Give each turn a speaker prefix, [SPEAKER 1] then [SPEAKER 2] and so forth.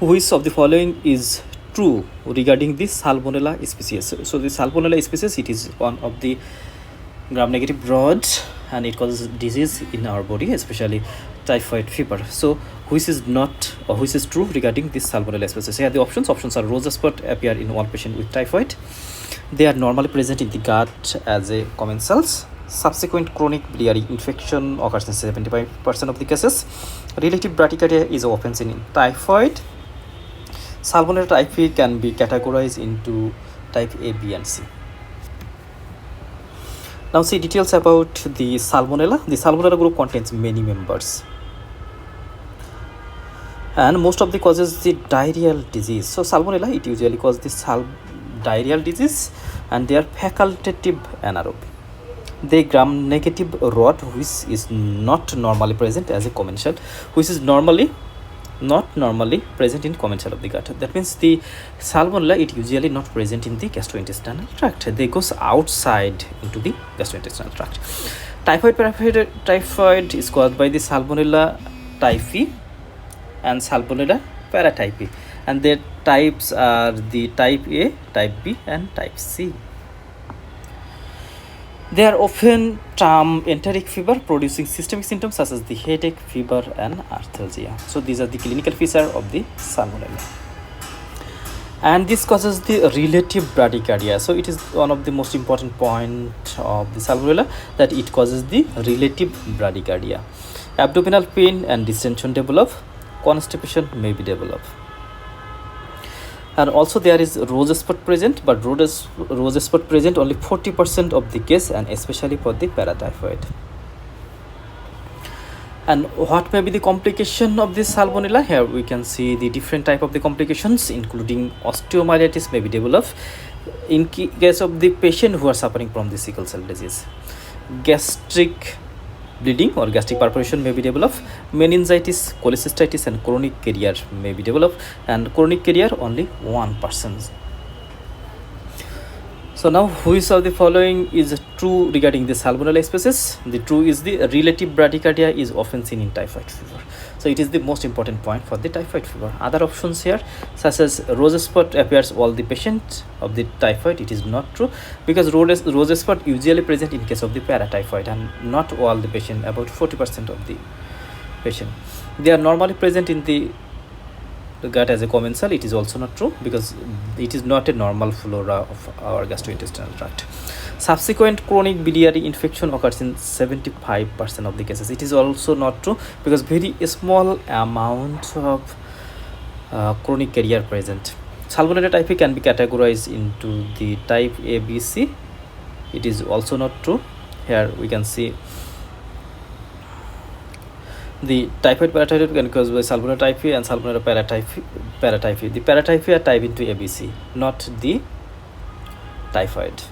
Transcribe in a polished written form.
[SPEAKER 1] Which of the following is true regarding the Salmonella species? So the Salmonella species, it is one of the gram-negative brood, and it causes disease in our body, especially typhoid fever. So which is not, or which is true regarding this Salmonella species? Here are the options. Options are: rosy spot appear in one patient with typhoid. They are normally present in the gut as a commensals. Subsequent chronic biliary infection occurs in 75% of the cases. Relative bradycardia is often seen in typhoid. Salmonella type A can be categorized into type A, B, and C. Now see details about the Salmonella. The Salmonella group contains many members, and most of the causes the diarrheal disease. So Salmonella, it usually causes the diarrheal disease, and they are facultative anaerobic. The gram-negative rod, which is not normally present as a commensal, which is not normally present in commensal of the gut. That means the Salmonella, it usually not present in the gastrointestinal tract. They goes outside into the gastrointestinal tract. Typhoid is caused by the Salmonella typhi and Salmonella paratyphi, and their types are the type A, type B, and type C. They are often termed enteric fever, producing systemic symptoms such as the headache, fever, and arthalgia. So these are the clinical features of the Salmonella. And this causes the relative bradycardia. So it is one of the most important point of the Salmonella, that it causes the relative bradycardia. Abdominal pain and distension develop. Constipation may be developed. And also there is rosy spot present, but rosy spot present only 40% of the case, and especially for the paratyphoid. And what may be the complication of this Salmonella? Here we can see the different type of the complications, including osteomyelitis may be developed in case of the patient who are suffering from the sickle cell disease. Gastric bleeding or gastric perforation may be developed. Meningitis, cholecystitis, and chronic carrier may be developed, and chronic carrier only 1%. So now, which of the following is true regarding the Salmonella species? The true is the relative bradycardia is often seen in typhoid fever. So it is the most important point for the typhoid fever. Other options here, such as rosy spot appears all the patient of the typhoid, it is not true, because rosy spot usually present in case of the paratyphoid and not all the patient, about 40% of the patient. They are normally present in the gut as a commensal. It is also not true, because it is not a normal flora of our gastrointestinal tract. Subsequent chronic biliary infection occurs in 75% of the cases. It is also not true, because very small amount of chronic carrier present. Salmonella typhi can be categorized into the type A, B, C. It is also not true. Here we can see the typhoid paratyphi can cause by Salmonella typhi and Salmonella paratyphi. The paratyphi are type into ABC, not the typhoid.